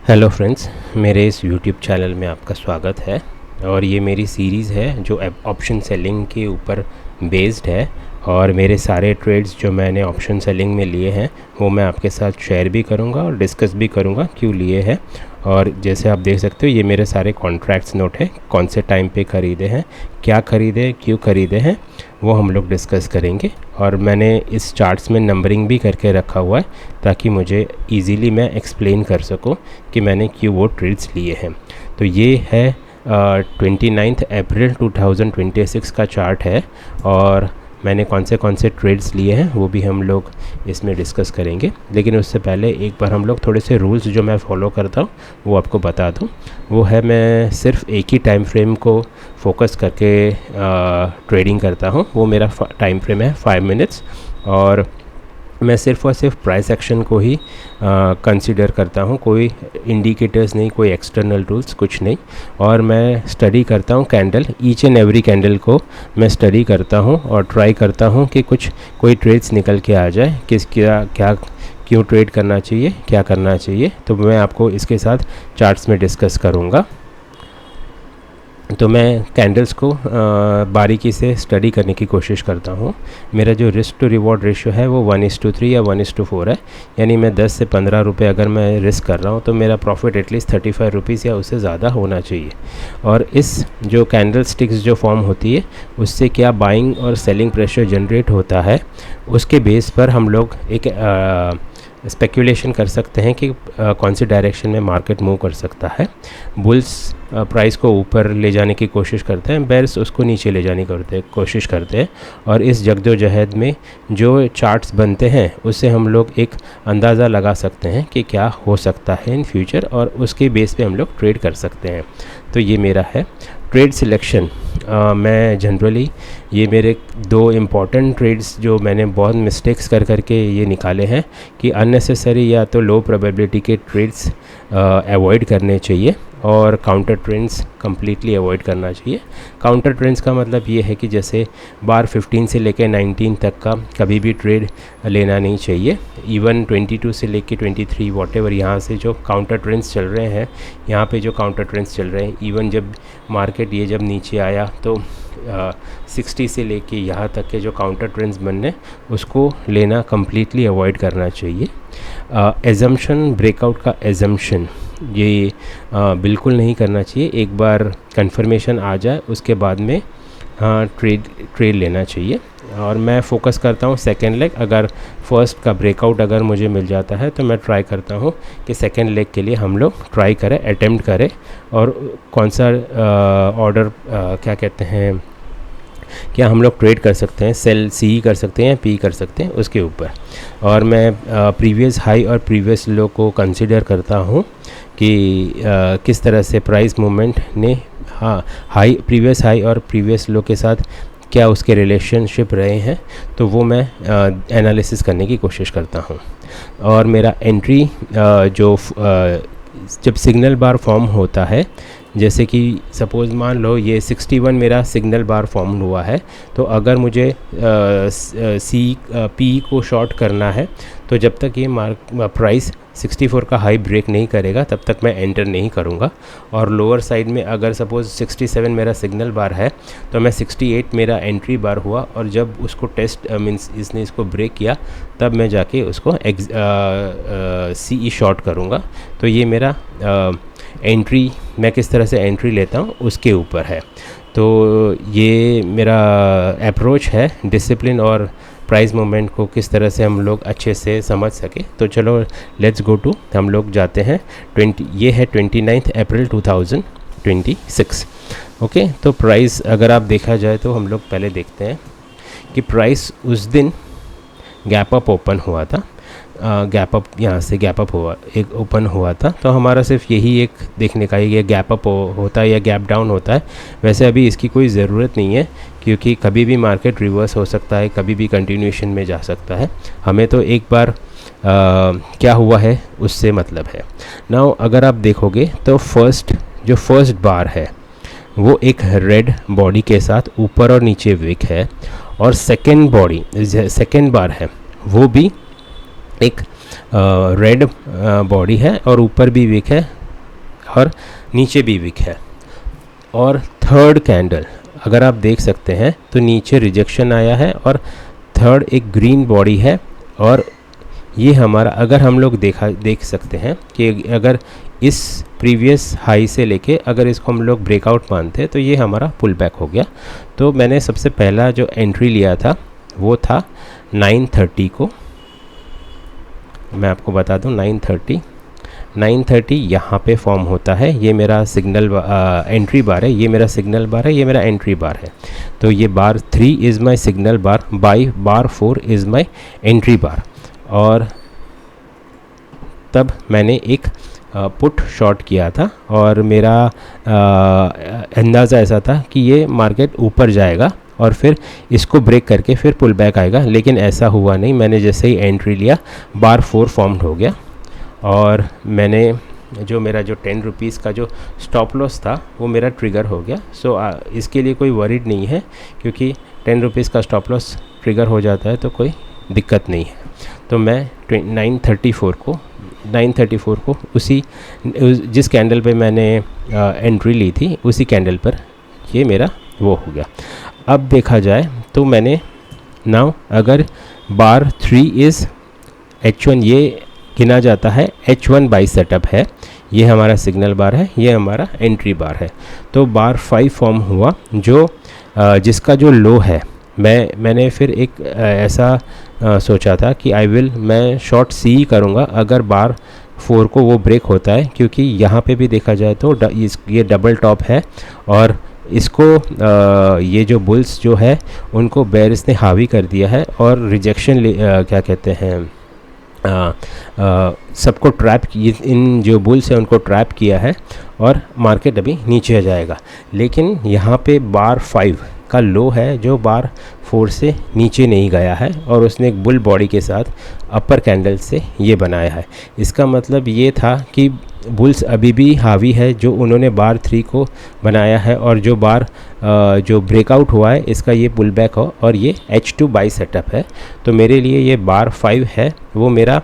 Hello friends, मेरे इस YouTube channel में आपका स्वागत है। और ये मेरी सीरीज़ है जो ऑप्शन सेलिंग के ऊपर बेस्ड है। और मेरे सारे ट्रेड्स जो मैंने ऑप्शन सेलिंग में लिए हैं वो मैं आपके साथ शेयर भी करूंगा और डिस्कस भी करूंगा क्यों लिए हैं। और जैसे आप देख सकते हो ये मेरे सारे कॉन्ट्रैक्ट्स नोट है, कौन से टाइम पे ख़रीदे हैं, क्या ख़रीदे, क्यों ख़रीदे हैं, वो हम लोग डिस्कस करेंगे। और मैंने इस चार्ट्स में नंबरिंग भी करके रखा हुआ है ताकि मुझे इजीली मैं एक्सप्लेन कर सकूं कि मैंने क्यों वो ट्रेड्स लिए हैं। तो ये है 29 अप्रैल 2026 का चार्ट है और मैंने कौन से ट्रेड्स लिए हैं वो भी हम लोग इसमें डिस्कस करेंगे। लेकिन उससे पहले एक बार हम लोग थोड़े से रूल्स जो मैं फॉलो करता हूँ वो आपको बता दूँ। वो है, मैं सिर्फ एक ही टाइम फ्रेम को फोकस करके ट्रेडिंग करता हूँ। वो मेरा टाइम फ्रेम है 5 मिनट्स और मैं सिर्फ और सिर्फ प्राइस एक्शन को ही कंसीडर करता हूँ, कोई इंडिकेटर्स नहीं, कोई एक्सटर्नल टूल्स कुछ नहीं। और मैं स्टडी करता हूँ candle, each and every candle को मैं स्टडी करता हूँ और ट्राई करता हूँ कि कोई ट्रेड्स निकल के आ जाए, क्या क्यों ट्रेड करना चाहिए, क्या करना चाहिए। तो मैं आपको इसके साथ चार्ट्स में डिस्कस करूँगा। तो मैं कैंडल्स को बारीकी से स्टडी करने की कोशिश करता हूँ। मेरा जो रिस्क टू रिवॉर्ड रेशियो है वो 1:3 या 1:4 है। यानी मैं 10 से 15 रुपये अगर मैं रिस्क कर रहा हूँ तो मेरा प्रॉफिट एटलीस्ट 35 रुपीज़ या उससे ज़्यादा होना चाहिए। और इस जो कैंडल स्टिक्स जो फॉर्म होती है उससे क्या बाइंग और सेलिंग प्रेशर जनरेट होता है, उसके बेस पर हम लोग एक स्पेक्यूलेशन कर सकते हैं कि कौन सी डायरेक्शन में मार्केट मूव कर सकता है। बुल्स प्राइस को ऊपर ले जाने की कोशिश करते हैं, बेयर्स उसको नीचे ले जाने की कोशिश करते हैं। और इस जद्दोजहद में जो चार्ट्स बनते हैं उससे हम लोग एक अंदाज़ा लगा सकते हैं कि क्या हो सकता है इन फ्यूचर, और उसके बेस पे हम लोग ट्रेड कर सकते हैं। तो ये मेरा है ट्रेड सिलेक्शन। मैं जनरली ये मेरे 2 इम्पॉर्टेंट ट्रेड्स जो मैंने बहुत मिस्टेक्स करके ये निकाले हैं कि अननेसेसरी या तो लो प्रोबेबिलिटी के ट्रेड्स अवॉइड करने चाहिए और काउंटर ट्रेंड्स कम्प्लीटली अवॉइड करना चाहिए। काउंटर ट्रेंड्स का मतलब ये है कि जैसे बार 15 से लेकर 19 तक का कभी भी ट्रेड लेना नहीं चाहिए। इवन 22 से लेकर 23 वॉटेवर यहाँ से जो काउंटर ट्रेंड्स चल रहे हैं, यहाँ पे जो काउंटर ट्रेंड्स चल रहे हैं, इवन जब मार्केट ये जब नीचे आया तो 60 से लेके यहाँ तक के जो काउंटर ट्रेंड्स बनने उसको लेना कम्प्लीटली अवॉइड करना चाहिए। एजम्पशन, ब्रेकआउट का एजम्पशन ये बिल्कुल नहीं करना चाहिए। एक बार कंफर्मेशन आ जाए उसके बाद में ट्रेड लेना चाहिए। और मैं फोकस करता हूँ सेकेंड लेग। अगर फर्स्ट का ब्रेकआउट अगर मुझे मिल जाता है तो मैं ट्राई करता हूँ कि सेकेंड लेग के लिए हम लोग ट्राई करें, अटेम्प्ट करें। और कौन सा ऑर्डर क्या कहते हैं, क्या हम लोग ट्रेड कर सकते हैं, सेल सी कर सकते हैं या पी कर सकते हैं उसके ऊपर। और मैं प्रीवियस हाई और प्रीवियस लो को कंसिडर करता हूँ कि किस तरह से प्राइस मूवमेंट ने प्रीवियस हाई और प्रीवियस लो के साथ क्या उसके रिलेशनशिप रहे हैं, तो वो मैं एनालिसिस करने की कोशिश करता हूँ। और मेरा एंट्री जब सिग्नल बार फॉर्म होता है, जैसे कि सपोज़ मान लो ये 61 मेरा सिग्नल बार फॉर्म हुआ है, तो अगर मुझे पी को शॉर्ट करना है तो जब तक ये प्राइस 64 का हाई ब्रेक नहीं करेगा तब तक मैं एंटर नहीं करूँगा। और लोअर साइड में अगर सपोज़ 67 मेरा सिग्नल बार है तो मैं 68 मेरा एंट्री बार हुआ, और जब उसको टेस्ट मीन्स इसने इसको ब्रेक किया तब मैं जाके उसको CE शॉर्ट करूँगा। तो ये मेरा एंट्री, मैं किस तरह से एंट्री लेता हूँ उसके ऊपर है। तो ये मेरा अप्रोच है डिसिप्लिन और प्राइस मूवमेंट को किस तरह से हम लोग अच्छे से समझ सके। तो चलो लेट्स गो टू, हम लोग जाते हैं ये है 29 अप्रैल 2026। ओके, तो प्राइस अगर आप देखा जाए तो हम लोग पहले देखते हैं कि प्राइस उस दिन गैप अप ओपन हुआ था। गैप अप, यहाँ से गैप अप हुआ, एक ओपन हुआ था। तो हमारा सिर्फ यही एक देखने का ये गैप अप होता है या गैप डाउन होता है। वैसे अभी इसकी कोई ज़रूरत नहीं है क्योंकि कभी भी मार्केट रिवर्स हो सकता है, कभी भी कंटिन्यूएशन में जा सकता है। हमें तो एक बार क्या हुआ है उससे मतलब है। नाउ अगर आप देखोगे तो जो फर्स्ट बार है वो एक रेड बॉडी के साथ ऊपर और नीचे विक है, और सेकेंड बार है वो भी एक रेड बॉडी है और ऊपर भी विक है और नीचे भी विक है। और थर्ड कैंडल अगर आप देख सकते हैं तो नीचे रिजेक्शन आया है और थर्ड एक ग्रीन बॉडी है। और ये हमारा अगर हम लोग देख सकते हैं कि अगर इस प्रीवियस हाई से लेके अगर इसको हम लोग ब्रेकआउट मानते हैं तो ये हमारा पुल बैक हो गया। तो मैंने सबसे पहला जो एंट्री लिया था वो था 930 को। मैं आपको बता दूं 930 यहाँ पे फॉर्म होता है। ये मेरा सिग्नल एंट्री बार है, ये मेरा सिग्नल बार है, ये मेरा एंट्री बार है। तो ये bar 3 is my signal bar, bar 4 is my entry bar. और तब मैंने एक पुट शॉर्ट किया था और मेरा अंदाज़ा ऐसा था कि ये मार्केट ऊपर जाएगा और फिर इसको ब्रेक करके फिर पुल बैक आएगा, लेकिन ऐसा हुआ नहीं। मैंने जैसे ही एंट्री लिया बार 4 फॉर्म्ड हो गया और मैंने जो मेरा जो 10 रुपीज़ का जो स्टॉप लॉस था वो मेरा ट्रिगर हो गया। सो इसके लिए कोई वरीड नहीं है, क्योंकि 10 रुपीज़ का स्टॉप लॉस ट्रिगर हो जाता है तो कोई दिक्कत नहीं है। तो मैं 934 को उसी जिस कैंडल पे मैंने एंट्री ली थी उसी कैंडल पर ये मेरा वो हो गया। अब देखा जाए तो मैंने नाउ अगर बार 3 इज़ H1, ये गिना जाता है H1 बाई सेटअप है, ये हमारा सिग्नल बार है, ये हमारा एंट्री बार है। तो बार 5 फॉर्म हुआ जो जिसका जो लो है मैंने फिर एक ऐसा सोचा था कि मैं शॉर्ट सी करूँगा अगर बार 4 को वो ब्रेक होता है, क्योंकि यहाँ पे भी देखा जाए तो ये डबल टॉप है और इसको ये जो बुल्स जो है उनको बेयर्स ने हावी कर दिया है और रिजेक्शन क्या कहते हैं सबको ट्रैप, इन जो बुल्स हैं उनको ट्रैप किया है और मार्केट अभी नीचे जाएगा। लेकिन यहाँ पे बार 5 का लो है जो बार 4 से नीचे नहीं गया है और उसने एक बुल बॉडी के साथ अपर कैंडल से ये बनाया है। इसका मतलब ये था कि बुल्स अभी भी हावी है जो उन्होंने बार 3 को बनाया है और जो बार जो ब्रेकआउट हुआ है इसका ये पुल बैक हो और ये H2 बाई सेटअप है। तो मेरे लिए ये बार 5 है वो मेरा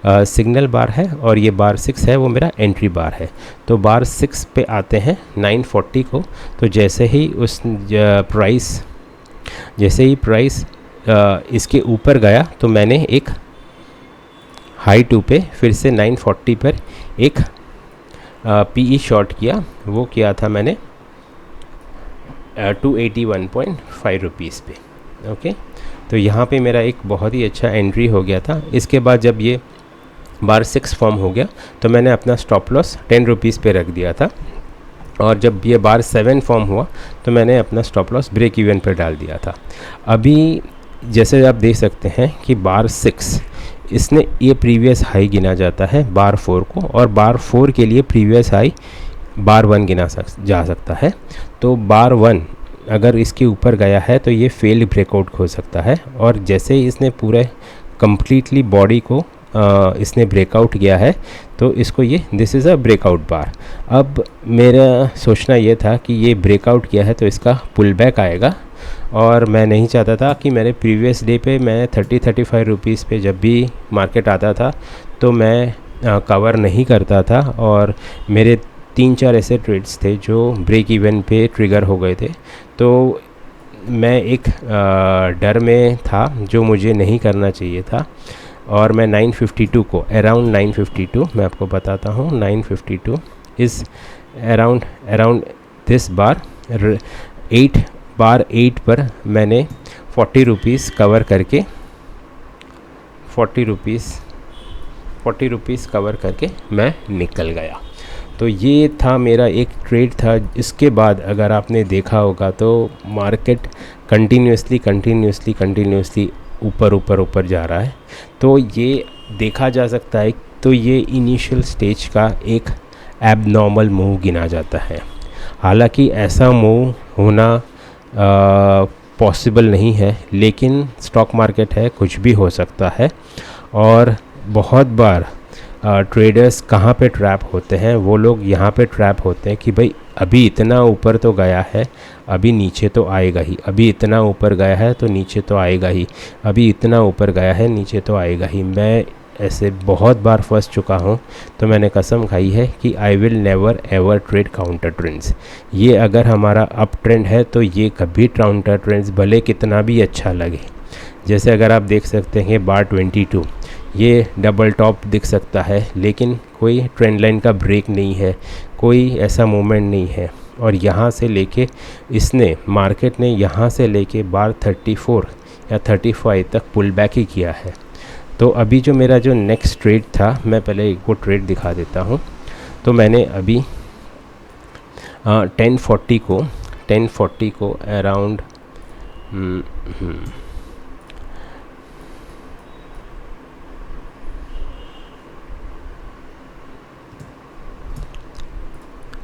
सिग्नल बार है और ये बार 6 है वो मेरा एंट्री बार है। तो बार 6 पे आते हैं 940 को। तो जैसे ही प्राइस इसके ऊपर गया तो मैंने एक हाई 2 पे फिर से 940 पर एक PE शॉर्ट किया। वो किया था मैंने 281.5 रुपीज़ पे। ओके, तो यहाँ पे मेरा एक बहुत ही अच्छा एंट्री हो गया था। इसके बाद जब ये बार 6 फॉर्म हो गया तो मैंने अपना स्टॉप लॉस 10 रुपीज़ पे रख दिया था और जब ये बार 7 फॉर्म हुआ तो मैंने अपना स्टॉप लॉस ब्रेक इवन पर डाल दिया था। अभी जैसे आप देख सकते हैं कि बार 6 इसने ये प्रीवियस हाई गिना जाता है बार 4 को और बार 4 के लिए प्रीवियस हाई बार 1 जा सकता है। तो बार 1 अगर इसके ऊपर गया है तो ये फेल्ड ब्रेकआउट हो सकता है और जैसे ही इसने पूरे कंप्लीटली बॉडी को इसने ब्रेकआउट किया है तो इसको ये दिस इज़ अ ब्रेकआउट बार। अब मेरा सोचना ये था कि ये ब्रेकआउट किया है तो इसका पुल बैक आएगा और मैं नहीं चाहता था कि मेरे प्रीवियस डे पे मैं 30-35 रुपीज़ पे जब भी मार्केट आता था तो मैं कवर नहीं करता था और मेरे 3-4 ऐसे ट्रेड्स थे जो ब्रेक इवन पे ट्रिगर हो गए थे। तो मैं एक डर में था जो मुझे नहीं करना चाहिए था और मैं 952 को अराउंड 952 मैं आपको बताता हूँ 952 इज़ अराउंड दिस बार 8 पर मैंने 40 रुपीज़ कवर करके 40 रुपीज़ कवर करके मैं निकल गया। तो ये था मेरा एक ट्रेड था। इसके बाद अगर आपने देखा होगा तो मार्केट कंटिन्यूसली ऊपर जा रहा है। तो ये देखा जा सकता है तो ये इनिशियल स्टेज का एक एबनॉर्मल मूव गिना जाता है। हालांकि ऐसा मूव होना पॉसिबल नहीं है, लेकिन स्टॉक मार्केट है, कुछ भी हो सकता है। और बहुत बार ट्रेडर्स कहाँ पे ट्रैप होते हैं, वो लोग यहाँ पे ट्रैप होते हैं कि भाई अभी इतना ऊपर तो गया है, अभी नीचे तो आएगा ही, अभी इतना ऊपर गया है तो नीचे तो आएगा ही, अभी इतना ऊपर गया है नीचे तो आएगा ही। मैं ऐसे बहुत बार फंस चुका हूँ, तो मैंने कसम खाई है कि I will never ever trade counter trends. ये अगर हमारा अप ट्रेंड है तो ये कभी काउंटर ट्रेंड्स भले कितना भी अच्छा लगे। जैसे अगर आप देख सकते हैं बार 22, ये डबल टॉप दिख सकता है लेकिन कोई ट्रेंड लाइन का ब्रेक नहीं है, कोई ऐसा मूवमेंट नहीं है। और यहाँ से लेके इसने मार्केट ने यहाँ से लेके बार 34 या 35 तक पुल बैक ही किया है। तो अभी जो मेरा जो नेक्स्ट ट्रेड था, मैं पहले एक वो ट्रेड दिखा देता हूँ। तो मैंने अभी 1040 को अराउंड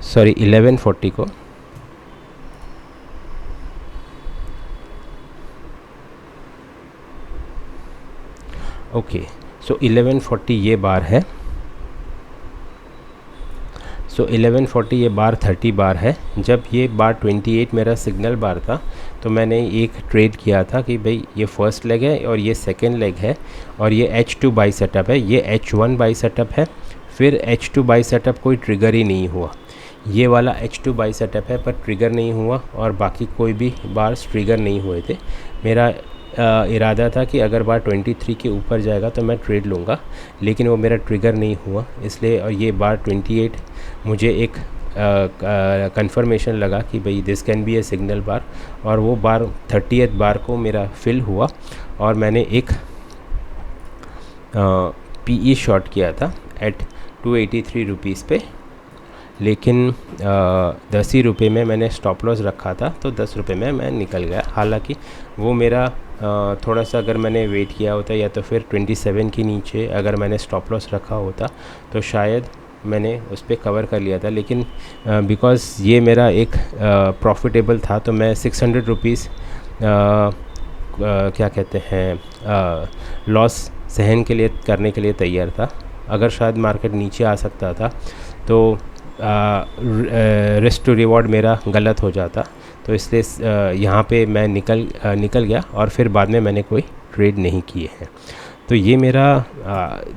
सॉरी 1140 को ओके। सो 1140 ये बार है। सो 1140 ये बार 30 बार है। जब ये बार 28 मेरा सिग्नल बार था तो मैंने एक ट्रेड किया था कि भाई ये फर्स्ट लेग है और ये सेकेंड लेग है और ये H2 बाई सेटअप है, ये H1 बाई सेटअप है, फिर H2 बाई सेटअप कोई ट्रिगर ही नहीं हुआ। ये वाला H2 बाई सेटअप है पर ट्रिगर नहीं हुआ और बाकी कोई भी बार्स ट्रिगर नहीं हुए थे। मेरा इरादा था कि अगर बार 23 के ऊपर जाएगा तो मैं ट्रेड लूँगा, लेकिन वो मेरा ट्रिगर नहीं हुआ इसलिए। और ये बार 28 मुझे एक कंफर्मेशन लगा कि भाई this can be a signal bar, और वो बार 30th बार को मेरा फिल हुआ और मैंने एक PE शॉट किया था एट 283 रुपीज़ पे। लेकिन 10 ही रुपये में मैंने स्टॉप लॉस रखा था तो 10 रुपये में मैं निकल गया। हालांकि वो मेरा थोड़ा सा अगर मैंने वेट किया होता या तो फिर 27 के नीचे अगर मैंने स्टॉप लॉस रखा होता तो शायद मैंने उस पर कवर कर लिया था। लेकिन बिकॉज़ ये मेरा एक प्रॉफिटेबल था तो मैं 600 रुपीज़ क्या कहते हैं लॉस सहन के लिए करने के लिए तैयार था। अगर शायद मार्केट नीचे आ सकता था तो रिस्क टू रिवॉर्ड मेरा गलत हो जाता, तो इसलिए यहाँ पे मैं निकल गया और फिर बाद में मैंने कोई ट्रेड नहीं किए हैं। तो ये मेरा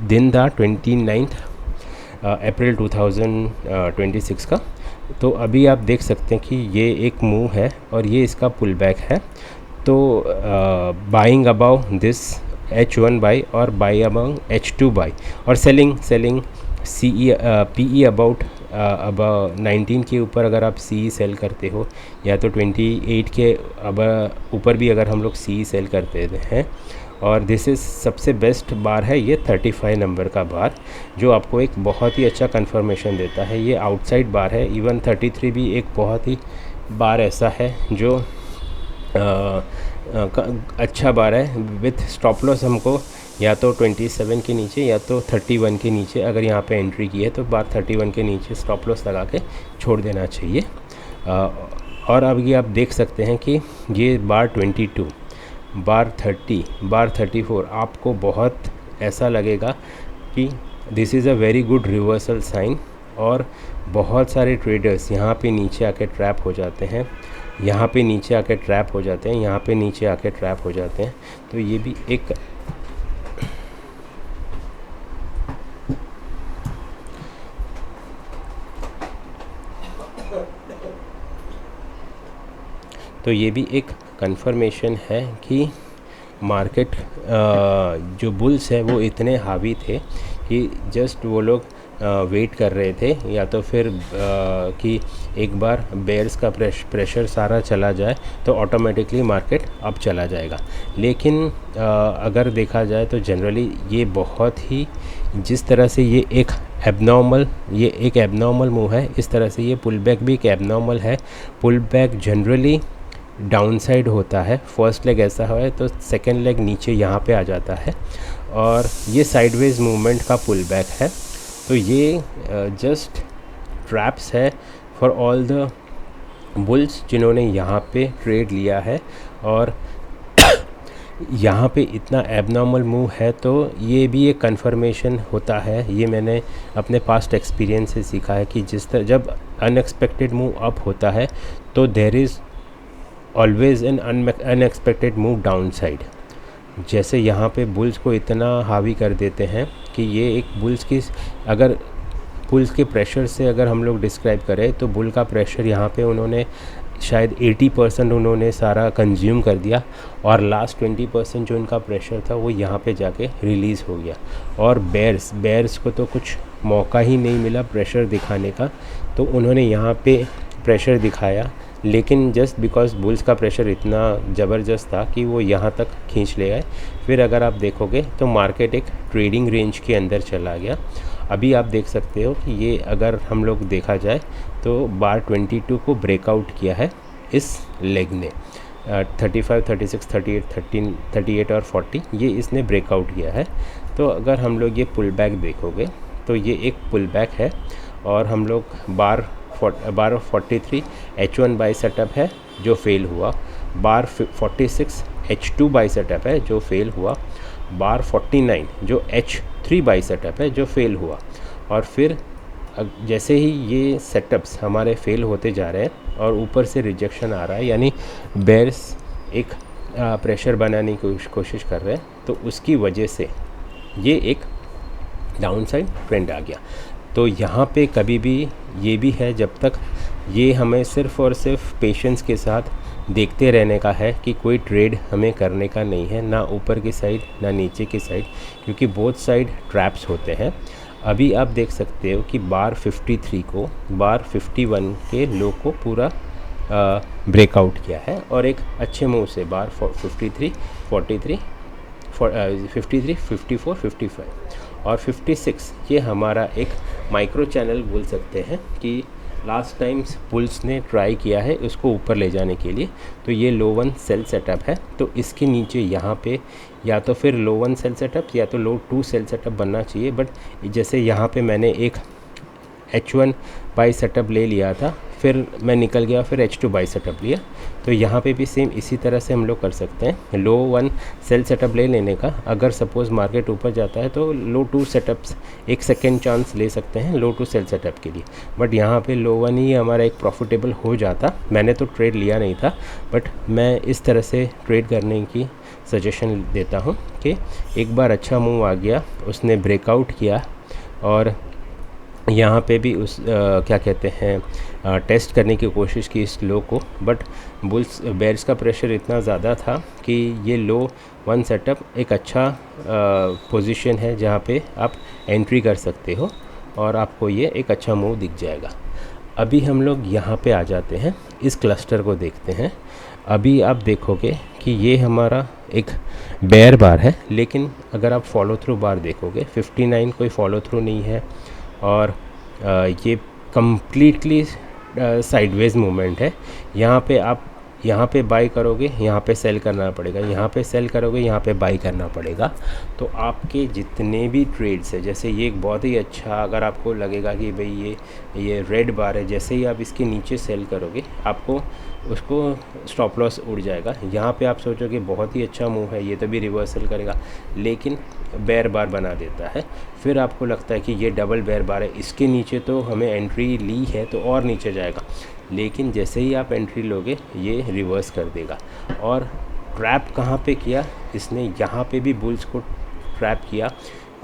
दिन था 29 अप्रैल 2026 का। तो अभी आप देख सकते हैं कि ये एक मूव है और ये इसका पुल बैक है। तो buying above this H1 buy और बाई अबाउ H2 बाई और सेलिंग PE अबाउट 19 के ऊपर अगर आप CE सेल करते हो या तो 28 के अब ऊपर भी अगर हम लोग CE सेल करते हैं। और दिस इज़ सबसे बेस्ट बार है ये 35 नंबर का बार, जो आपको एक बहुत ही अच्छा कंफर्मेशन देता है। ये आउटसाइड बार है। इवन 33 भी एक बहुत ही बार ऐसा है जो अच्छा बार है। विथ स्टॉप लॉस हमको या तो 27 के नीचे या तो 31 के नीचे अगर यहाँ पे एंट्री की है तो बार 31 के नीचे स्टॉप लॉस लगा के छोड़ देना चाहिए। और अब ये आप देख सकते हैं कि ये बार 22, बार 30, बार 34 आपको बहुत ऐसा लगेगा कि this is a very good reversal sign. और बहुत सारे ट्रेडर्स यहाँ पे नीचे आके ट्रैप हो जाते हैं, यहाँ पे नीचे आके ट्रैप हो जाते हैं, यहाँ पे नीचे आके ट्रैप हो जाते हैं। तो ये भी एक कंफर्मेशन है कि मार्केट जो बुल्स है वो इतने हावी थे कि जस्ट वो लोग वेट कर रहे थे या तो फिर कि एक बार बेयर्स का प्रेशर सारा चला जाए तो ऑटोमेटिकली मार्केट अप चला जाएगा। लेकिन अगर देखा जाए तो जनरली ये बहुत ही जिस तरह से ये एक एबनॉर्मल मूव है, इस तरह से ये पुल बैक भी एक एबनॉर्मल है। पुल बैक जनरली डाउनसाइड होता है। फर्स्ट लेग ऐसा है तो सेकेंड लेग नीचे यहाँ पे आ जाता है और ये साइडवेज मूवमेंट का पुल बैक है। तो ये जस्ट ट्रैप्स है फॉर ऑल द बुल्स जिन्होंने यहाँ पे ट्रेड लिया है। और यहाँ पे इतना एबनॉर्मल मूव है तो ये भी एक कंफर्मेशन होता है। ये मैंने अपने पास्ट एक्सपीरियंस से सीखा है कि जब अनएक्सपेक्टेड मूव अप होता है तो there is always an unexpected move down side. जैसे यहाँ पे बुल्स को इतना हावी कर देते हैं कि ये एक बुल्स की, अगर बुल्स के प्रेशर से अगर हम लोग डिस्क्राइब करें तो बुल का प्रेशर यहाँ पे उन्होंने शायद 80% उन्होंने सारा कंज्यूम कर दिया, और लास्ट 20% जो इनका प्रेशर था वो यहाँ पे जाके रिलीज़ हो गया। और बेयर्स को तो कुछ मौका ही नहीं मिला प्रेशर दिखाने का, तो उन्होंने यहाँ पे प्रेशर दिखाया, लेकिन जस्ट बिकॉज बुल्स का प्रेशर इतना ज़बरदस्त था कि वो यहाँ तक खींच ले गए। फिर अगर आप देखोगे तो मार्केट एक ट्रेडिंग रेंज के अंदर चला गया। अभी आप देख सकते हो कि ये अगर हम लोग देखा जाए तो बार 22 को ब्रेकआउट किया है इस लेग ने, 35, 36, 38, 13, 38 और 40 ये इसने ब्रेकआउट किया है। तो अगर हम लोग ये पुल बैक देखोगे तो ये एक पुल बैक है, और हम लोग बार 43 H1 बाई सेटअप है जो फेल हुआ, बार 46 H2 बाई सेटअप है जो फेल हुआ, बार 49 जो H3 बाई सेटअप है जो फेल हुआ। और फिर जैसे ही ये सेटअप्स हमारे फेल होते जा रहे हैं और ऊपर से रिजेक्शन आ रहा है, यानी बेयर्स एक प्रेशर बनाने की कोशिश कर रहे हैं, तो उसकी वजह से ये एक डाउनसाइड ट्रेंड आ गया। तो यहाँ पे कभी भी ये भी है, जब तक ये हमें सिर्फ़ और सिर्फ पेशेंस के साथ देखते रहने का है कि कोई ट्रेड हमें करने का नहीं है, ना ऊपर की साइड ना नीचे की साइड, क्योंकि बोथ साइड ट्रैप्स होते हैं। अभी आप देख सकते हो कि बार 53 को बार 51 के लो को पूरा ब्रेकआउट किया है, और एक अच्छे मूव से बार 53, 43, 53, 54, 55 और 56 ये हमारा एक माइक्रो चैनल बोल सकते हैं कि लास्ट टाइम्स बुल्स ने ट्राई किया है उसको ऊपर ले जाने के लिए। तो ये लो 1 सेल सेटअप है, तो इसके नीचे यहाँ पे या तो फिर लो 1 सेल सेटअप या तो लो 2 सेल सेटअप बनना चाहिए। बट जैसे यहाँ पे मैंने एक H1 बाई सेटअप ले लिया था, फिर मैं निकल गया, फिर H2 बाई सेटअप लिया, तो यहाँ पे भी सेम इसी तरह से हम लोग कर सकते हैं। लो 1 सेल सेटअप ले लेने का, अगर सपोज़ मार्केट ऊपर जाता है तो लो 2 सेटअप्स एक सेकेंड चांस ले सकते हैं लो 2 सेल सेटअप के लिए। बट यहाँ पे लो 1 ही हमारा एक प्रॉफिटेबल हो जाता। मैंने तो ट्रेड लिया नहीं था, बट मैं इस तरह से ट्रेड करने की सजेशन देता हूँ कि एक बार अच्छा मूव आ गया, उसने ब्रेकआउट किया, और यहाँ पे भी उस क्या कहते हैं टेस्ट करने की कोशिश की इस लो को, बट बेयर्स का प्रेशर इतना ज़्यादा था कि ये लो 1 सेटअप एक अच्छा पोजीशन है जहाँ पे आप एंट्री कर सकते हो, और आपको ये एक अच्छा मूव दिख जाएगा। अभी हम लोग यहाँ पे आ जाते हैं, इस क्लस्टर को देखते हैं। अभी आप देखोगे कि ये हमारा एक बेयर बार है, लेकिन अगर आप फॉलो थ्रू बार देखोगे 59 कोई फॉलो थ्रू नहीं है, और ये कम्प्लीटली साइडवेज मूवमेंट है। यहाँ पे आप यहाँ पे बाई करोगे, यहाँ पे सेल करना पड़ेगा, यहाँ पे सेल करोगे, यहाँ पे बाई करना पड़ेगा। तो आपके जितने भी ट्रेड्स है, जैसे ये एक बहुत ही अच्छा, अगर आपको लगेगा कि भाई ये रेड बार है, जैसे ही आप इसके नीचे सेल करोगे आपको उसको स्टॉप लॉस उड़ जाएगा। यहाँ पे आप सोचोगे बहुत ही अच्छा मूव है, ये तो भी रिवर्सल करेगा, लेकिन बेयर बार बना देता है। फिर आपको लगता है कि ये डबल बेयर बार है, इसके नीचे तो हमें एंट्री ली है तो और नीचे जाएगा, लेकिन जैसे ही आप एंट्री लोगे ये रिवर्स कर देगा। और ट्रैप कहाँ पे किया इसने, यहाँ पे भी बुल्स को ट्रैप किया,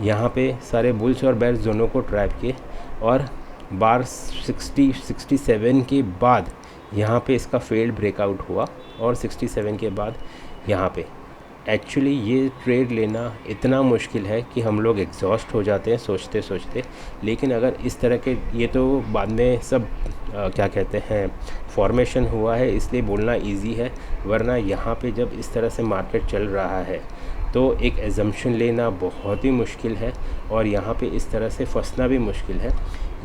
यहाँ पे सारे बुल्स और बेयर्स दोनों को ट्रैप किए, और बार 67 के बाद यहाँ पे इसका फेल्ड ब्रेकआउट हुआ, और 67 के बाद यहाँ पे एक्चुअली ये ट्रेड लेना इतना मुश्किल है कि हम लोग एग्जॉस्ट हो जाते हैं सोचते सोचते। लेकिन अगर इस तरह के, ये तो बाद में सब क्या कहते हैं फॉर्मेशन हुआ है इसलिए बोलना इजी है, वरना यहाँ पे जब इस तरह से मार्केट चल रहा है तो एक एजम्पशन लेना बहुत ही मुश्किल है, और यहाँ पे इस तरह से फंसना भी मुश्किल है।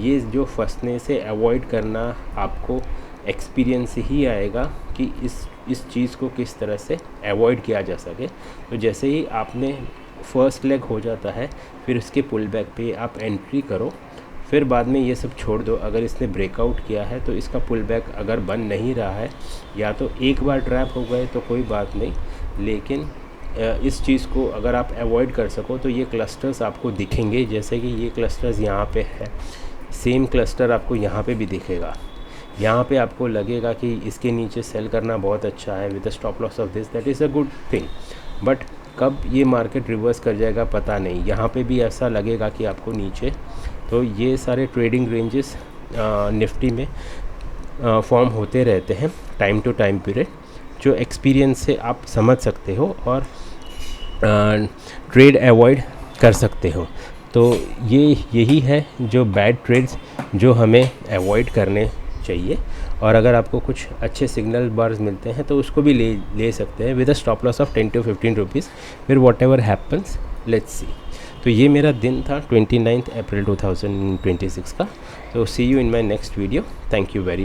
ये जो फंसने से अवॉइड करना आपको एक्सपीरियंस ही आएगा कि इस चीज़ को किस तरह से अवॉइड किया जा सके। तो जैसे ही आपने फर्स्ट लेग हो जाता है, फिर उसके पुल बैक पे आप एंट्री करो, फिर बाद में ये सब छोड़ दो। अगर इसने ब्रेकआउट किया है तो इसका पुल बैक अगर बन नहीं रहा है, या तो एक बार ट्रैप हो गए तो कोई बात नहीं, लेकिन इस चीज़ को अगर आप अवॉइड कर सको तो ये क्लस्टर्स आपको दिखेंगे। जैसे कि ये क्लस्टर्स यहाँ पे है, सेम क्लस्टर आपको यहाँ पे भी दिखेगा। यहाँ पे आपको लगेगा कि इसके नीचे सेल करना बहुत अच्छा है with the stop loss of this, that is a good thing. But कब ये मार्केट रिवर्स कर जाएगा पता नहीं। यहाँ पे भी ऐसा लगेगा कि आपको नीचे, तो ये सारे ट्रेडिंग रेंजेस निफ्टी में फॉर्म होते रहते हैं टाइम टू टाइम पीरियड, जो एक्सपीरियंस से आप समझ सकते हो और ट्रेड अवॉइड कर सकते हो। तो यही है जो बैड ट्रेड्स जो हमें अवॉइड करने चाहिए। और अगर आपको कुछ अच्छे सिग्नल बार्स मिलते हैं तो उसको भी ले सकते हैं with a stop loss of 10 to 15 rupees, फिर whatever happens let's see. तो ये मेरा दिन था 29 अप्रैल 2026 का। तो see you in my next video. Thank you very much.